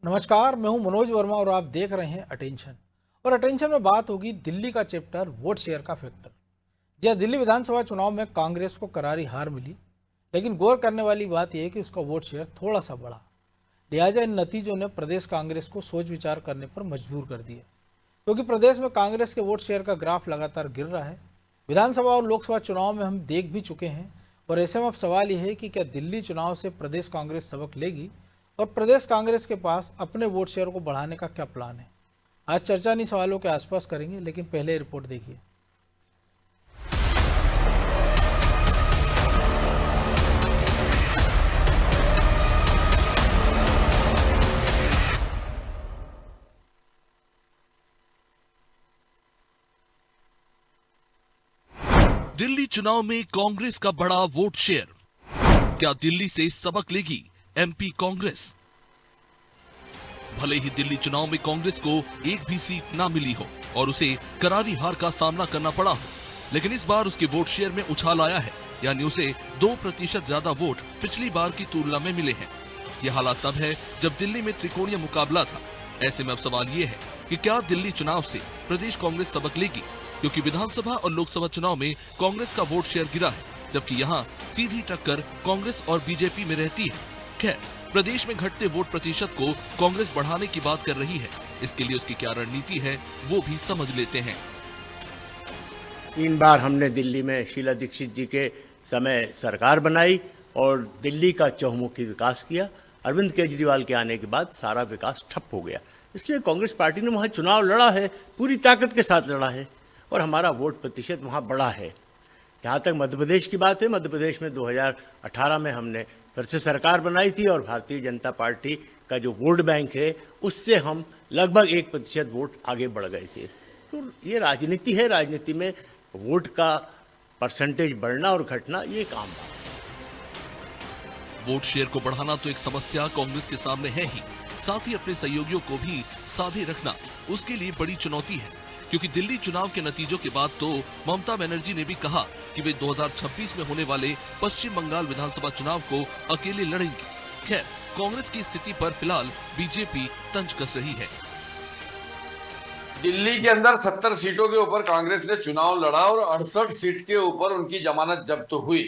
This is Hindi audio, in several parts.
नमस्कार, मैं हूं मनोज वर्मा और आप देख रहे हैं अटेंशन। और अटेंशन में बात होगी दिल्ली का चैप्टर वोट शेयर का फैक्टर। जी, दिल्ली विधानसभा चुनाव में कांग्रेस को करारी हार मिली, लेकिन गौर करने वाली बात यह है कि उसका वोट शेयर थोड़ा सा बढ़ा। लिहाजा इन नतीजों ने प्रदेश कांग्रेस को सोच विचार करने पर मजबूर कर दिया, क्योंकि प्रदेश में कांग्रेस के वोट शेयर का ग्राफ लगातार गिर रहा है। विधानसभा और लोकसभा चुनाव में हम देख भी चुके हैं, और ऐसे में अब सवाल यह है कि क्या दिल्ली चुनाव से प्रदेश कांग्रेस सबक लेगी और प्रदेश कांग्रेस के पास अपने वोट शेयर को बढ़ाने का क्या प्लान है। आज चर्चा इन्हीं सवालों के आसपास करेंगे, लेकिन पहले रिपोर्ट देखिए। दिल्ली चुनाव में कांग्रेस का बड़ा वोट शेयर। क्या दिल्ली से सबक लेगी एमपी कांग्रेस? भले ही दिल्ली चुनाव में कांग्रेस को एक भी सीट ना मिली हो और उसे करारी हार का सामना करना पड़ा हो, लेकिन इस बार उसके वोट शेयर में उछाल आया है, यानी उसे 2% ज्यादा वोट पिछली बार की तुलना में मिले हैं। ये हालात तब है जब दिल्ली में त्रिकोणीय मुकाबला था। ऐसे में अब सवाल ये है कि क्या दिल्ली चुनाव से प्रदेश कांग्रेस सबक लेगी, क्योंकि विधानसभा और लोकसभा चुनाव में कांग्रेस का वोट शेयर गिरा है, जबकि यहाँ सीधी टक्कर कांग्रेस और बीजेपी में रहती है। खैर, प्रदेश में घटते वोट प्रतिशत को कांग्रेस बढ़ाने की बात कर रही है। इसके लिए उसकी क्या रणनीति है, वो भी समझ लेते हैं। 3 बार हमने दिल्ली में शीला दीक्षित जी के समय सरकार बनाई और दिल्ली का चहुमुखी विकास किया। अरविंद केजरीवाल के आने के बाद सारा विकास ठप हो गया। इसलिए कांग्रेस पार्टी ने वहाँ चुनाव लड़ा है, पूरी ताकत के साथ लड़ा है, और हमारा वोट प्रतिशत वहाँ बढ़ा है। जहाँ तक मध्य प्रदेश की बात है, मध्य प्रदेश में 2018 में हमने फिर से सरकार बनाई थी और भारतीय जनता पार्टी का जो वोट बैंक है उससे हम लगभग 1% वोट आगे बढ़ गए थे। तो ये राजनीति है, राजनीति में वोट का परसेंटेज बढ़ना और घटना ये काम बात है। वोट शेयर को बढ़ाना तो एक समस्या कांग्रेस के सामने है ही, साथ ही अपने सहयोगियों को भी साधे रखना उसके लिए बड़ी चुनौती है, क्योंकि दिल्ली चुनाव के नतीजों के बाद तो ममता बनर्जी ने भी कहा कि वे 2026 में होने वाले पश्चिम बंगाल विधानसभा चुनाव को अकेले लड़ेंगे। खैर, कांग्रेस की स्थिति पर फिलहाल बीजेपी तंज कस रही है। दिल्ली के अंदर 70 सीटों के ऊपर कांग्रेस ने चुनाव लड़ा और 68 सीट के ऊपर उनकी जमानत जब्त हुई।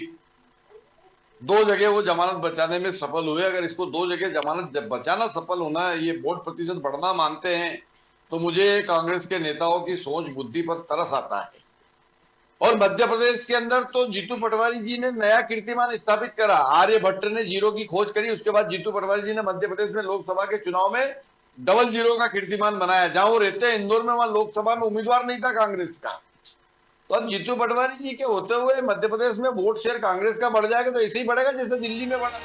2 जगह वो जमानत बचाने में सफल हुए। अगर इसको 2 जगह जमानत बचाना सफल होना है, ये वोट प्रतिशत बढ़ना मानते हैं, तो मुझे कांग्रेस के नेताओं की सोच बुद्धि पर तरस आता है। और मध्य प्रदेश के अंदर तो जीतू पटवारी जी ने नया कीर्तिमान स्थापित करा। आर्यभट्ट ने जीरो की खोज करी, उसके बाद जीतू पटवारी जी ने मध्य प्रदेश में लोकसभा के चुनाव में डबल जीरो का कीर्तिमान बनाया। जहां वो रहते हैं इंदौर में, वहां लोकसभा में उम्मीदवार नहीं था कांग्रेस का। तो अब जीतू पटवारी जी के होते हुए मध्य प्रदेश में वोट शेयर कांग्रेस का बढ़ जाएगा, तो ऐसे ही बढ़ेगा जैसे दिल्ली में बढ़ा।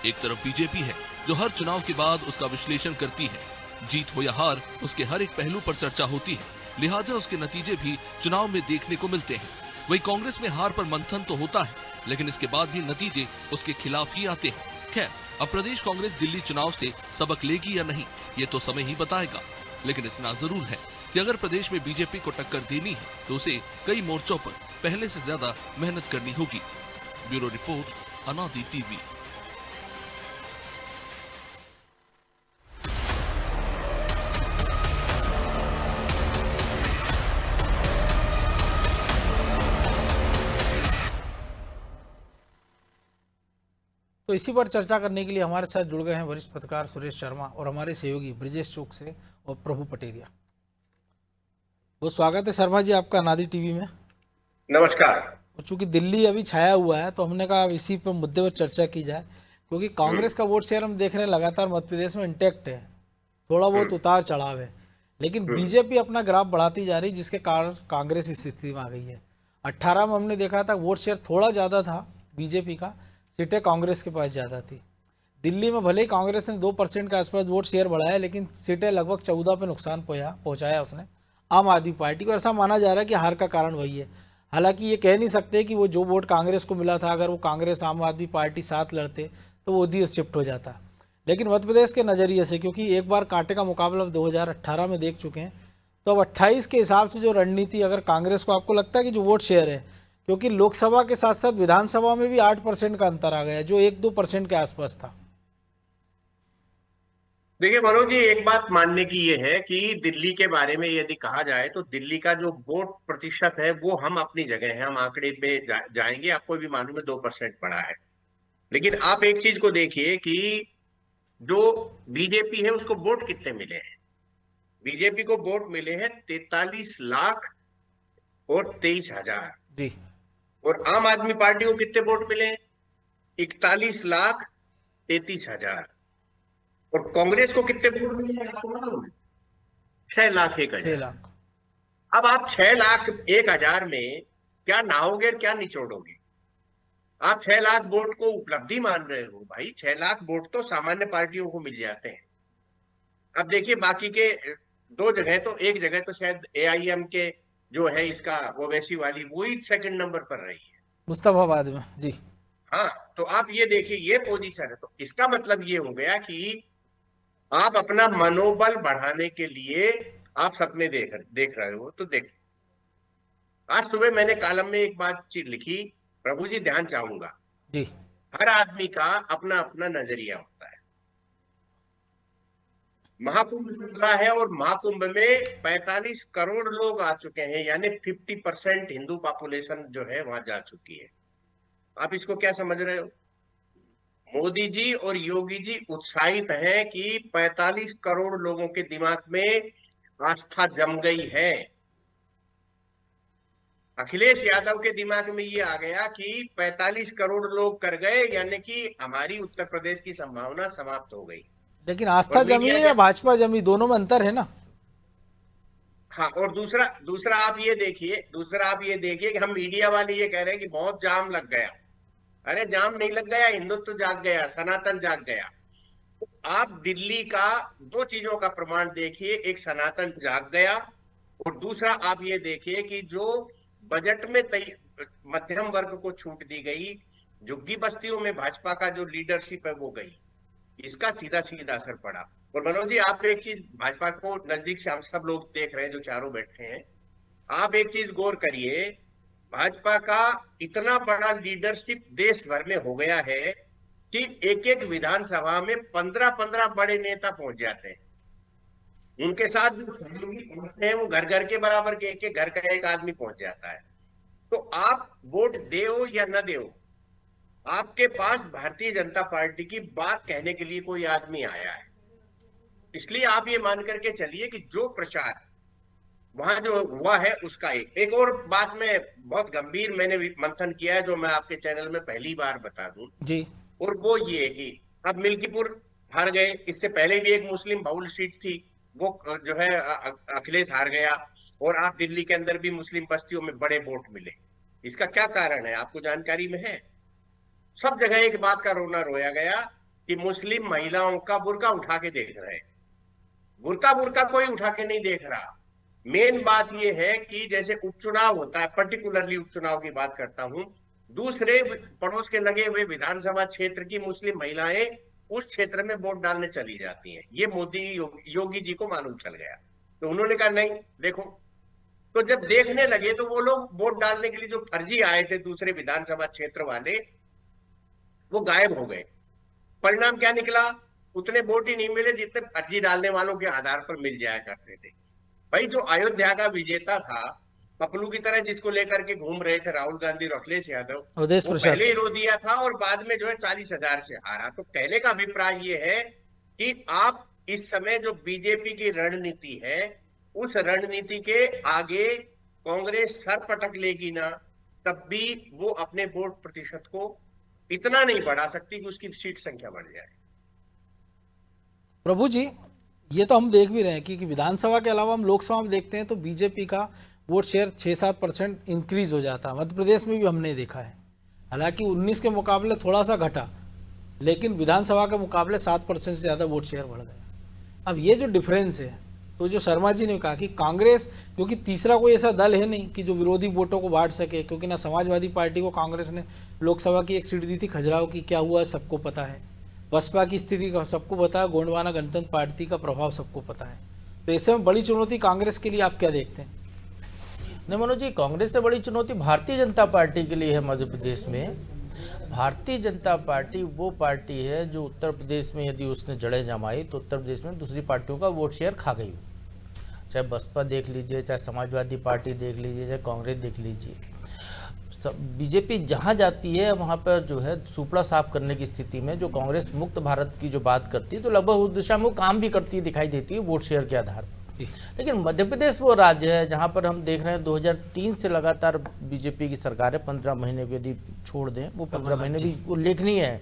एक तरफ बीजेपी है जो हर चुनाव के बाद उसका विश्लेषण करती है। जीत हो या हार, उसके हर एक पहलू पर चर्चा होती है, लिहाजा उसके नतीजे भी चुनाव में देखने को मिलते हैं। वही कांग्रेस में हार पर मंथन तो होता है, लेकिन इसके बाद भी नतीजे उसके खिलाफ ही आते हैं। खैर, अब प्रदेश कांग्रेस दिल्ली चुनाव से सबक लेगी या नहीं, ये तो समय ही बताएगा। लेकिन इतना जरूर है कि अगर प्रदेश में बीजेपी को टक्कर देनी है तो उसे कई मोर्चों पर पहले से ज्यादा मेहनत करनी होगी। ब्यूरो रिपोर्ट, अनादि टीवी। तो इसी पर चर्चा करने के लिए हमारे साथ जुड़ गए हैं वरिष्ठ पत्रकार सुरेश शर्मा और हमारे सहयोगी ब्रिजेश चौक से और प्रभु पटेरिया। बहुत स्वागत है शर्मा जी आपका अनादि टीवी में। नमस्कार। और चूंकि दिल्ली अभी छाया हुआ है, तो हमने कहा इसी पर मुद्दे पर चर्चा की जाए, क्योंकि कांग्रेस का वोट शेयर हम देख रहे हैं लगातार मध्य प्रदेश में इंटैक्ट है, थोड़ा बहुत उतार चढ़ाव है, लेकिन बीजेपी अपना ग्राफ बढ़ाती जा रही, जिसके कारण कांग्रेस इस स्थिति में आ गई है। 18 में हमने देखा था वोट शेयर थोड़ा ज़्यादा था बीजेपी का, सीटें कांग्रेस के पास ज़्यादा थी। दिल्ली में भले ही कांग्रेस ने 2% के आसपास वोट शेयर बढ़ाया, लेकिन सीटें लगभग 14 पे नुकसान पहुंचाया उसने आम आदमी पार्टी को। ऐसा माना जा रहा है कि हार का कारण वही है। हालांकि ये कह नहीं सकते कि वो जो वोट कांग्रेस को मिला था, अगर वो कांग्रेस आम आदमी पार्टी साथ लड़ते तो वो उधर शिफ्ट हो जाता। लेकिन मध्य प्रदेश के नज़रिए से, क्योंकि एक बार कांटे का मुकाबला 2018 में देख चुके हैं, तो अब 28 के हिसाब से जो रणनीति, अगर कांग्रेस को आपको लगता है कि जो वोट शेयर है, क्योंकि लोकसभा के साथ साथ विधानसभा में भी 8% का अंतर आ गया, जो 1-2% के आसपास था। देखिए मनोज जी, एक बात मानने की ये है कि दिल्ली के बारे में यदि कहा जाए तो दिल्ली का जो वोट प्रतिशत है वो हम अपनी जगह है, हम आंकड़े पे जाएंगे, आपको भी मालूम है 2% बढ़ा है। लेकिन आप एक चीज को देखिए कि जो बीजेपी है उसको वोट कितने मिले हैं। बीजेपी को वोट मिले हैं 43,23,000। जी और आम आदमी पार्टी को कितने वोट मिले हैं? 41,33,000। और कांग्रेस को कितने वोट मिले हैं आपको मालूम है? 6,01,000। 6 लाख। अब आप 6,01,000 में क्या नाओगे और क्या निचोड़ोगे? आप 6 लाख वोट को उपलब्धि मान रहे हो? भाई 6 लाख वोट तो सामान्य पार्टियों को मिल जाते हैं। अब देखिए बाकी के दो जगह, तो एक जगह तो शायद एआईएम के जो है इसका ओवैसी वाली वही सेकंड नंबर पर रही है। मुस्तफाबाद में। जी हाँ, तो आप ये देखिए ये पोजीशन है, तो इसका मतलब ये हो गया कि आप अपना मनोबल बढ़ाने के लिए आप सपने देख रहे हो। तो देख, आज सुबह मैंने कॉलम में एक बात लिखी, प्रभु जी ध्यान चाहूंगा, जी हर आदमी का अपना अपना नजरिया होता है। महाकुंभ चल रहा है और महाकुंभ में 45 करोड़ लोग आ चुके हैं, यानी 50% हिंदू पॉपुलेशन जो है वहां जा चुकी है। आप इसको क्या समझ रहे हो? मोदी जी और योगी जी उत्साहित हैं कि 45 करोड़ लोगों के दिमाग में आस्था जम गई है। अखिलेश यादव के दिमाग में ये आ गया कि 45 करोड़ लोग कर गए, यानी कि हमारी उत्तर प्रदेश की संभावना समाप्त हो गई। लेकिन आस्था और जमी है या भाजपा जमी, दोनों में अंतर है ना। हाँ, और दूसरा दूसरा आप ये देखिए कि हम मीडिया वाले ये कह रहे हैं कि बहुत जाम लग गया। अरे जाम नहीं लग गया, हिंदुत्व जाग गया, सनातन जाग गया। तो आप दिल्ली का दो चीजों का प्रमाण देखिए, एक सनातन जाग गया और दूसरा आप ये देखिए कि जो बजट में मध्यम वर्ग को छूट दी गई, झुग्गी बस्तियों में भाजपा का जो लीडरशिप है वो गई, इसका सीधा सीधा असर पड़ा। और मनोज जी आप एक चीज, भाजपा को नजदीक से हम सब लोग देख रहे हैं जो चारों बैठे हैं, आप एक चीज गौर करिए, भाजपा का इतना बड़ा लीडरशिप देश भर में हो गया है कि एक एक विधानसभा में 15-15 बड़े नेता पहुंच जाते हैं। उनके साथ जो सहयोगी पहुंचते हैं वो घर घर के बराबर के एक घर का एक आदमी पहुंच जाता है। तो आप वोट देओ या न देओ, आपके पास भारतीय जनता पार्टी की बात कहने के लिए कोई आदमी आया है। इसलिए आप ये मान करके चलिए कि जो प्रचार वहां जो हुआ है उसका एक और बात में बहुत गंभीर मैंने मंथन किया है, जो मैं आपके चैनल में पहली बार बता दूं जी और वो ये कि अब मिल्कीपुर हार गए, इससे पहले भी एक मुस्लिम बहुल सीट थी, वो जो है अखिलेश हार गया, और आप दिल्ली के अंदर भी मुस्लिम बस्तियों में बड़े वोट मिले। इसका क्या कारण है आपको जानकारी में है? सब जगह एक बात का रोना रोया गया कि मुस्लिम महिलाओं का बुर्का उठा के देख रहे हैं। बुर्का कोई उठा के नहीं देख रहा। मेन बात यह है कि जैसे उपचुनाव होता है, पर्टिकुलरली उपचुनाव की बात करता हूं, दूसरे पड़ोस के लगे हुए विधानसभा क्षेत्र की मुस्लिम महिलाएं उस क्षेत्र में वोट डालने चली जाती हैं। ये मोदी योगी जी को मालूम चल गया, तो उन्होंने कहा नहीं देखो। तो जब देखने लगे तो वो लोग वोट डालने के लिए जो फर्जी आए थे दूसरे विधानसभा क्षेत्र वाले, वो गायब हो गए। परिणाम क्या निकला? उतने वोट ही नहीं मिले जितने फर्जी डालने वालों के आधार पर मिल जाया करते थे। भाई जो अयोध्या का विजेता था पपलू की तरह, जिसको लेकर के घूम रहे थे राहुल गांधी और अखिलेश यादव, वो पहले ही रो दिया था और बाद में जो है 40,000 से हारा। तो कहने का अभिप्राय ये है कि आप इस समय जो बीजेपी की रणनीति है, उस रणनीति के आगे कांग्रेस सर पटक लेगी ना, तब भी वो अपने वोट प्रतिशत को इतना नहीं बढ़ा सकती कि उसकी सीट संख्या बढ़ जाए। प्रभु जी, ये तो हम देख भी रहे हैं कि विधानसभा के अलावा हम लोकसभा में देखते हैं तो बीजेपी का वोट शेयर 6-7% इंक्रीज हो जाता है। मध्य प्रदेश में भी हमने देखा है, हालांकि 19 के मुकाबले थोड़ा सा घटा, लेकिन विधानसभा के मुकाबले 7% से ज़्यादा वोट शेयर बढ़ गया। अब ये जो डिफरेंस है, तो जो शर्मा जी ने कहा कि कांग्रेस, क्योंकि तीसरा कोई ऐसा दल है नहीं कि जो विरोधी वोटों को बांट सके, क्योंकि ना समाजवादी पार्टी को कांग्रेस ने लोकसभा की एक सीट दी थी खजुराहो की, क्या हुआ सबको पता है, बसपा की स्थिति का सबको पता है, गोंडवाना गणतंत्र पार्टी का प्रभाव सबको पता है। तो ऐसे में बड़ी चुनौती कांग्रेस के लिए आप क्या देखते हैं? नहीं मनोज जी, कांग्रेस से बड़ी चुनौती भारतीय जनता पार्टी के लिए है मध्य प्रदेश में। भारतीय जनता पार्टी वो पार्टी है जो उत्तर प्रदेश में यदि उसने जड़ें जमाई तो उत्तर प्रदेश में दूसरी पार्टियों का वोट शेयर खा गई। चाहे बसपा देख लीजिए, चाहे समाजवादी पार्टी देख लीजिए, चाहे कांग्रेस देख लीजिए, बीजेपी जहां जाती है वहां पर जो है सुपड़ा साफ करने की स्थिति में जो कांग्रेस मुक्त भारत की जो बात करती है तो लगभग उस दिशा में वो काम भी करती दिखाई देती है वोट शेयर के आधार पर। लेकिन मध्य प्रदेश वो राज्य है जहां पर हम देख रहे हैं 2003 से लगातार बीजेपी की सरकार है, 15 महीने भी यदि छोड़ दें वो 15 महीने भी उल्लेखनीय है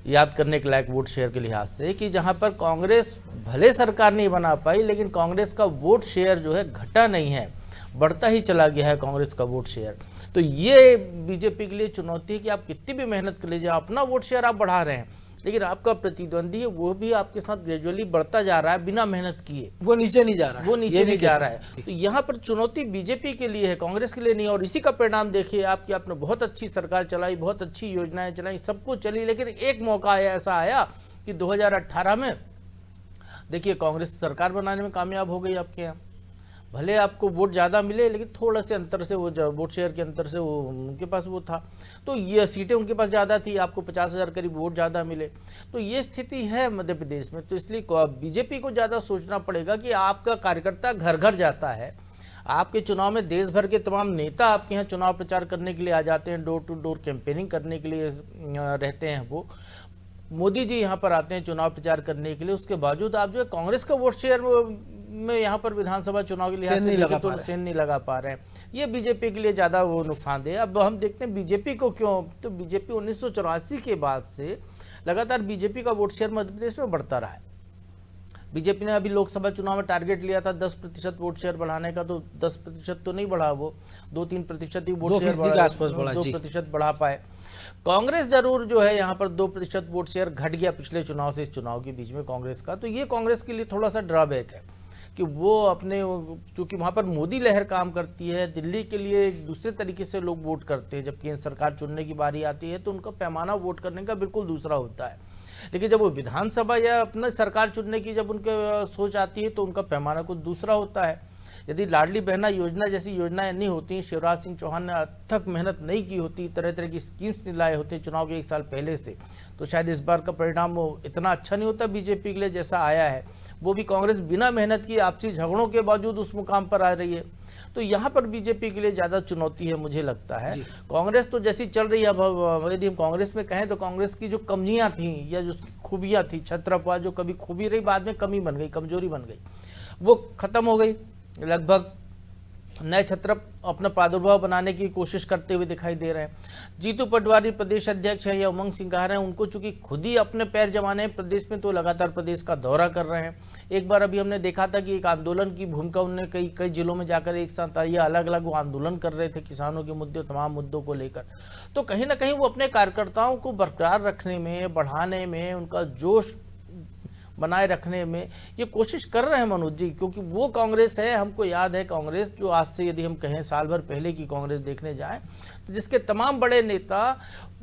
याद करने के लायक वोट शेयर के लिहाज से, कि जहां पर कांग्रेस भले सरकार नहीं बना पाई लेकिन कांग्रेस का वोट शेयर जो है घटा नहीं है, बढ़ता ही चला गया है कांग्रेस का वोट शेयर। तो ये बीजेपी के लिए चुनौती है कि आप कितनी भी मेहनत कर लीजिए, अपना वोट शेयर आप बढ़ा रहे हैं लेकिन आपका प्रतिद्वंदी है वो भी आपके साथ ग्रेजुअली बढ़ता जा रहा है बिना मेहनत किए, वो नीचे नहीं जा रहा है, वो नीचे नहीं जा रहा है। तो यहाँ पर चुनौती बीजेपी के लिए है, कांग्रेस के लिए नहीं। और इसी का परिणाम देखिए आप कि आपने बहुत अच्छी सरकार चलाई, बहुत अच्छी योजनाएं चलाई, सब कुछ चली, लेकिन एक मौका ऐसा आया कि 2018 में देखिए कांग्रेस सरकार बनाने में कामयाब हो गई आपके यहाँ। भले आपको वोट ज़्यादा मिले लेकिन थोड़ा से अंतर से वो वोट शेयर के अंतर से वो उनके पास वो था, तो ये सीटें उनके पास ज़्यादा थी, आपको 50,000 करीब वोट ज़्यादा मिले। तो ये स्थिति है मध्य प्रदेश में। तो इसलिए बीजेपी को ज़्यादा सोचना पड़ेगा कि आपका कार्यकर्ता घर घर जाता है, आपके चुनाव में देश भर के तमाम नेता आपके यहाँ चुनाव प्रचार करने के लिए आ जाते हैं, डोर टू डोर कैंपेनिंग करने के लिए रहते हैं। वो मोदी जी यहाँ पर आते हैं चुनाव प्रचार करने के लिए, उसके बावजूद आप जो है कांग्रेस का वोट शेयर में यहाँ पर विधानसभा चुनाव के लिहाज से तो चेन नहीं लगा पा रहे हैं। ये बीजेपी के लिए ज़्यादा वो नुकसानदेह। अब हम देखते हैं बीजेपी को क्यों, तो बीजेपी 1984 के बाद से लगातार बीजेपी का वोट शेयर मध्य प्रदेश में बढ़ता रहा है। बीजेपी ने अभी लोकसभा चुनाव में टारगेट लिया था 10% वोट शेयर बढ़ाने का, तो 10% तो नहीं बढ़ा, वो 2-3% ही वोट शेयर 2% बढ़ा पाए। कांग्रेस जरूर जो है यहाँ पर 2% वोट शेयर घट गया पिछले चुनाव से इस चुनाव के बीच में कांग्रेस का। तो ये कांग्रेस के लिए थोड़ा सा ड्रॉबैक है कि वो अपने, चूंकि वहाँ पर मोदी लहर काम करती है, दिल्ली के लिए एक दूसरे तरीके से लोग वोट करते हैं, जबकि सरकार चुनने की बारी आती है तो उनका पैमाना वोट करने का बिल्कुल दूसरा होता है। लेकिन जब वो विधानसभा या अपना सरकार चुनने की जब उनके सोच आती है तो उनका पैमाना कुछ दूसरा होता है। यदि लाडली बहना योजना जैसी योजनाएं नहीं होती, शिवराज सिंह चौहान ने अथक मेहनत नहीं की होती, तरह तरह की स्कीम्स नहीं लाए होते चुनाव के 1 साल पहले से, तो शायद इस बार का परिणाम वो इतना अच्छा नहीं होता बीजेपी के लिए जैसा आया है। वो भी कांग्रेस बिना मेहनत की आपसी झगड़ों के बावजूद उस मुकाम पर आ रही है। तो यहाँ पर बीजेपी के लिए ज़्यादा चुनौती है मुझे लगता है। कांग्रेस तो जैसी चल रही है, अब यदि हम कांग्रेस में कहें तो कांग्रेस की जो कमियां थी या जो खूबियां थी, छत्रपा जो कभी खूबी रही बाद में कमी बन गई, कमजोरी बन गई, वो खत्म हो गई। लगभग नए छत्रप अपना प्रादुर्भाव बनाने की कोशिश करते हुए दिखाई दे रहे हैं। जीतू पटवारी प्रदेश अध्यक्ष हैं या उमंग सिंघार हैं, उनको चूंकि खुद ही अपने पैर जमाने हैं प्रदेश में, तो लगातार प्रदेश का दौरा कर रहे हैं। एक बार अभी हमने देखा था कि एक आंदोलन की भूमिका उन्होंने कई जिलों में जाकर एक साथ या अलग अलग वो आंदोलन कर रहे थे किसानों के मुद्दे, तमाम मुद्दों को लेकर। तो कहीं ना कहीं वो अपने कार्यकर्ताओं को बरकरार रखने में, बढ़ाने में, उनका जोश बनाए रखने में ये कोशिश कर रहे हैं मनोज जी, क्योंकि वो कांग्रेस है, हमको याद है कांग्रेस जो आज से यदि हम कहें साल भर पहले की कांग्रेस देखने जाएं तो जिसके तमाम बड़े नेता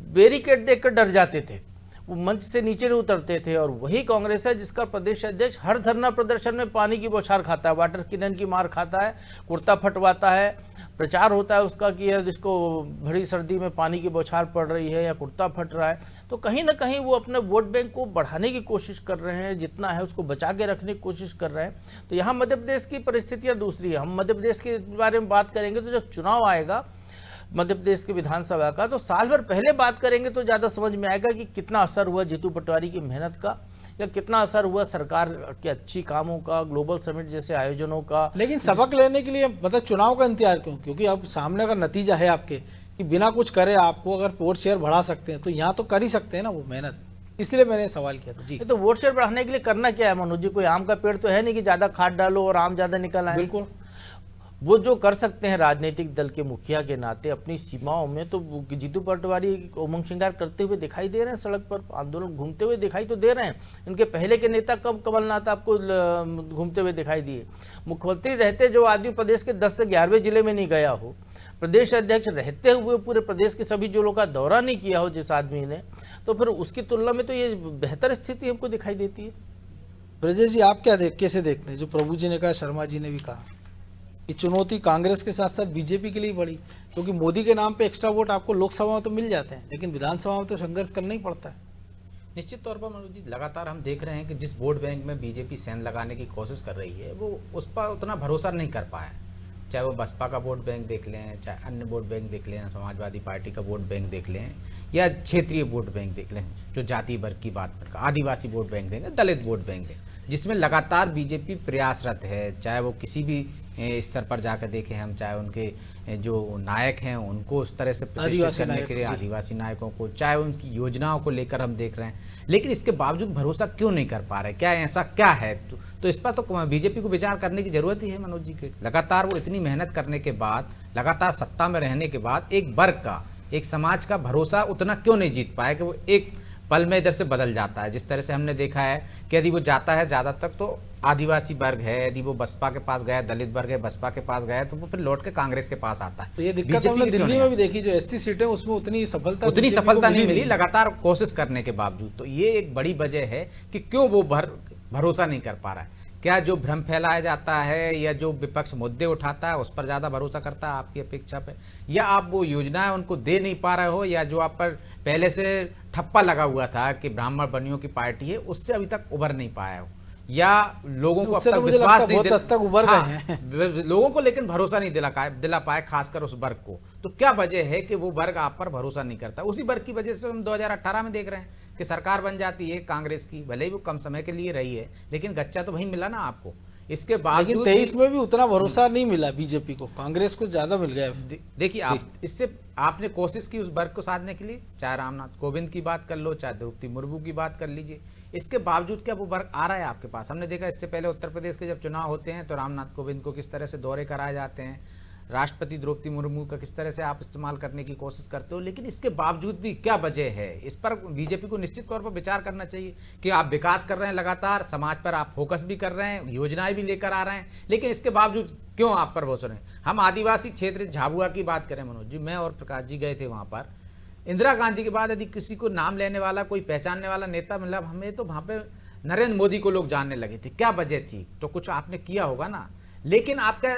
बैरिकेड देखकर डर जाते थे, वो मंच से नीचे नहीं उतरते थे। और वही कांग्रेस है जिसका प्रदेश अध्यक्ष हर धरना प्रदर्शन में पानी की बौछार खाता है, वाटर कैनन की मार खाता है, कुर्ता फटवाता है, प्रचार होता है उसका कि जिसको भरी सर्दी में पानी की बौछार पड़ रही है या कुर्ता फट रहा है। तो कहीं ना कहीं वो अपने वोट बैंक को बढ़ाने की कोशिश कर रहे हैं, जितना है उसको बचा के रखने की कोशिश कर रहे हैं। तो यहाँ मध्य प्रदेश की परिस्थितियाँ दूसरी है। हम मध्य प्रदेश के बारे में बात करेंगे तो जब चुनाव आएगा मध्य प्रदेश के विधानसभा का, तो साल भर पहले बात करेंगे तो ज़्यादा समझ में आएगा कि कितना असर हुआ जीतू पटवारी की मेहनत का, या कितना असर हुआ सरकार के अच्छी कामों का, ग्लोबल समिट जैसे आयोजनों का। लेकिन सबक लेने के लिए मतलब चुनाव का इंतजार क्यों? क्योंकि अब सामने का नतीजा है आपके कि बिना कुछ करे आपको अगर वोट शेयर बढ़ा सकते हैं तो यहाँ तो कर ही सकते हैं ना वो मेहनत, इसलिए मैंने सवाल किया था जी। तो वोट शेयर बढ़ाने के लिए करना क्या है मनोज जी? कोई आम का पेड़ तो है नहीं कि ज्यादा खाद डालो और आम ज्यादा निकल आए। बिल्कुल, वो जो कर सकते हैं राजनीतिक दल के मुखिया के नाते अपनी सीमाओं में, तो जीतू पटवारी उमंग सिंगार करते हुए दिखाई दे रहे हैं, सड़क पर आंदोलन घूमते हुए दिखाई तो दे रहे हैं। इनके पहले के नेता कब कमलनाथ आपको घूमते हुए दिखाई दिए? मुख्यमंत्री रहते जो आदमी प्रदेश के 10 से 11वें जिले में नहीं गया हो, प्रदेश अध्यक्ष रहते हुए पूरे प्रदेश के सभी जिलों का दौरा नहीं किया हो जिस आदमी ने, तो फिर उसकी तुलना में तो ये बेहतर स्थिति हमको दिखाई देती है। ब्रजेश जी आप क्या कैसे देखते हैं जो प्रभु जी ने कहा, शर्मा जी ने भी कहा? ये चुनौती कांग्रेस के साथ साथ बीजेपी के लिए बड़ी, क्योंकि मोदी के नाम पे एक्स्ट्रा वोट आपको लोकसभा में तो मिल जाते हैं, लेकिन विधानसभा में तो संघर्ष करना ही पड़ता है। निश्चित तौर पर मनोज जी, लगातार हम देख रहे हैं कि जिस वोट बैंक में बीजेपी सेंध लगाने की कोशिश कर रही है वो उस पर उतना भरोसा नहीं कर पाया। चाहे वो बसपा का वोट बैंक देख लें, चाहे अन्य वोट बैंक देख लें, समाजवादी पार्टी का वोट बैंक देख लें, या क्षेत्रीय वोट बैंक देख लें, जो जाति वर्ग की बात पर, आदिवासी वोट बैंक देंगे, दलित वोट बैंक दें, जिसमें लगातार बीजेपी प्रयासरत है। चाहे वो किसी भी स्तर पर जाकर देखें हम, चाहे उनके जो नायक हैं उनको उस तरह से प्रतिष्ठित करने के लिए, आदिवासी नायकों को, चाहे उनकी योजनाओं को लेकर हम देख रहे हैं, लेकिन इसके बावजूद भरोसा क्यों नहीं कर पा रहे? क्या ऐसा क्या है? तो इस पर तो बीजेपी को विचार करने की जरूरत ही है मनोज जी के। लगातार वो इतनी मेहनत करने के बाद, लगातार सत्ता में रहने के बाद एक वर्ग का, एक समाज का भरोसा उतना क्यों नहीं जीत पाया कि वो एक पल में इधर से बदल जाता है। जिस तरह से हमने देखा है कि यदि वो जाता है ज़्यादा तक तो आदिवासी वर्ग है, यदि वो बसपा के पास गया, दलित वर्ग है बसपा के पास गया, तो वो फिर लौट के कांग्रेस के पास आता है। तो ये दिक्कत हमने दिल्ली में भी देखी, जो एससी सीटें उसमें उतनी सफलता नहीं मिली लगातार कोशिश करने के बावजूद। तो ये एक बड़ी वजह है कि क्यों वो भरोसा नहीं कर पा रहा है। क्या जो भ्रम फैलाया जाता है या जो विपक्ष मुद्दे उठाता है उस पर ज़्यादा भरोसा करता है आपकी अपेक्षा पे, या आप वो योजनाएं उनको दे नहीं पा रहे हो, या जो आप पर पहले से ठप्पा लगा हुआ था कि ब्राह्मण बनियों की पार्टी है उससे अभी तक उभर नहीं पाया हो, या लोगों को अब तक विश्वास नहीं लोगों को लेकिन भरोसा नहीं दिला पाए खासकर उस वर्ग को। तो क्या वजह है कि वो वर्ग आप पर भरोसा नहीं करता? उसी वर्ग की वजह से हम 2018 में देख रहे हैं कि सरकार बन जाती है कांग्रेस की, भले ही वो कम समय के लिए रही है, लेकिन गच्चा तो वहीं मिला ना आपको। इसके बाद 23 में भी उतना भरोसा नहीं मिला बीजेपी को, कांग्रेस को ज्यादा मिल गया। देखिए आप इससे आपने कोशिश की उस वर्ग को साधने के लिए, चाहे रामनाथ कोविंद की बात कर लो, चाहे द्रौपदी मुर्मू की बात कर लीजिए, इसके बावजूद क्या वो वर्ग आ रहा है आपके पास? हमने देखा इससे पहले उत्तर प्रदेश के जब चुनाव होते हैं तो रामनाथ कोविंद को किस तरह से दौरे कराए जाते हैं, राष्ट्रपति द्रौपदी मुर्मू का किस तरह से आप इस्तेमाल करने की कोशिश करते हो, लेकिन इसके बावजूद भी क्या वजह है? इस पर बीजेपी को निश्चित तौर पर विचार करना चाहिए कि आप विकास कर रहे हैं, लगातार समाज पर आप फोकस भी कर रहे हैं, योजनाएं भी लेकर आ रहे हैं, लेकिन इसके बावजूद क्यों आप पर भरोसा नहीं? हम आदिवासी क्षेत्र झाबुआ की बात करें मनोज जी, मैं और प्रकाश जी गए थे वहाँ पर। इंदिरा गांधी के बाद यदि किसी को नाम लेने वाला, कोई पहचानने वाला नेता मिला, हमें तो वहाँ पे नरेंद्र मोदी को लोग जानने लगे थे। क्या वजह थी? तो कुछ आपने किया होगा ना। लेकिन आपका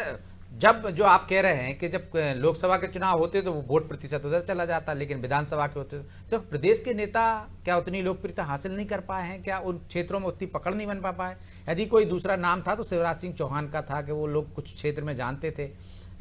जब जो आप कह रहे हैं कि जब लोकसभा के चुनाव होते तो वो वोट प्रतिशत उधर चला जाता, लेकिन विधानसभा के होते तो प्रदेश के नेता क्या उतनी लोकप्रियता हासिल नहीं कर पाए हैं? क्या उन क्षेत्रों में उतनी पकड़ नहीं बन पा पाए? यदि कोई दूसरा नाम था तो शिवराज सिंह चौहान का था कि वो लोग कुछ क्षेत्र में जानते थे।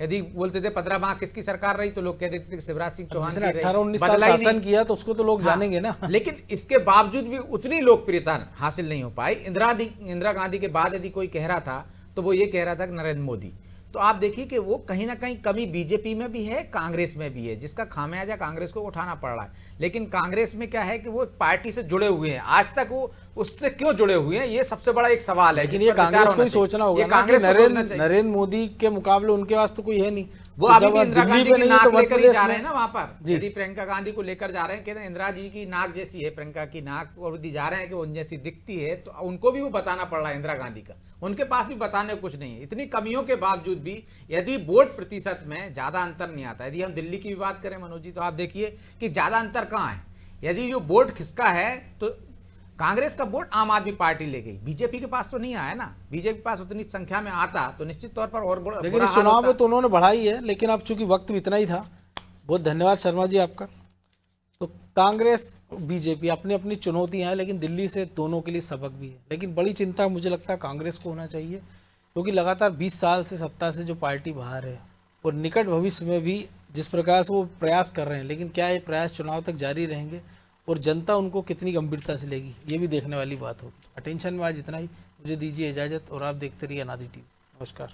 यदि बोलते थे 15 माह किसकी सरकार रही तो लोग कहते थे कि शिवराज सिंह चौहान की रही, 18-19 साल शासन किया तो उसको तो लोग जानेंगे ना। लेकिन इसके बावजूद भी उतनी लोकप्रियता हासिल नहीं हो पाई। इंदिरा गांधी के बाद यदि कोई कह रहा था तो वो ये कह रहा था कि नरेंद्र मोदी। तो आप देखिए कि वो कहीं ना कहीं कमी बीजेपी में भी है, कांग्रेस में भी है, जिसका खामियाजा कांग्रेस को उठाना पड़ रहा है। लेकिन कांग्रेस में क्या है कि वो पार्टी से जुड़े हुए हैं, आज तक वो उससे क्यों जुड़े हुए हैं, ये सबसे बड़ा एक सवाल है। लेकिन ये कांग्रेस को ही सोचना होगा ना कि नरेंद्र मोदी के मुकाबले उनके पास तो कोई है नहीं। वो अभी भी इंदिरा गांधी की नाक लेकर ही जा रहे हैं ना वहां पर। यदि प्रियंका गांधी को लेकर जा रहे हैं, कहते हैं इंदिरा जी की नाक जैसी है प्रियंका की नाक, और यदि जा रहे हैं कि उन जैसी दिखती है, तो उनको भी वो बताना पड़ रहा है इंदिरा गांधी का। उनके पास भी बताने को कुछ नहीं है। इतनी कमियों के बावजूद भी यदि वोट प्रतिशत में ज्यादा अंतर नहीं आता, यदि हम दिल्ली की भी बात करें मनोज जी, तो आप देखिए कि ज्यादा अंतर कहाँ है। यदि जो वोट खिसका है तो कांग्रेस का वोट आम आदमी पार्टी ले गई, बीजेपी के पास तो नहीं आया ना। बीजेपी के पास उतनी संख्या में आता तो निश्चित तौर पर और लेकिन इस चुनाव में तो उन्होंने बढ़ाई है, लेकिन अब चूंकि वक्त भी इतना ही था। बहुत धन्यवाद शर्मा जी आपका। तो कांग्रेस बीजेपी अपनी अपनी चुनौतियां हैं, लेकिन दिल्ली से दोनों के लिए सबक भी है। लेकिन बड़ी चिंता मुझे लगता है कांग्रेस को होना चाहिए, क्योंकि लगातार 20 साल से सत्ता से जो पार्टी बाहर है और निकट भविष्य में भी जिस प्रकार से वो प्रयास कर रहे हैं, लेकिन क्या ये प्रयास चुनाव तक जारी रहेंगे और जनता उनको कितनी गंभीरता से लेगी, ये भी देखने वाली बात होगी। अटेंशन में आज इतना ही, मुझे दीजिए इजाज़त और आप देखते रहिए अनादि टीवी। नमस्कार।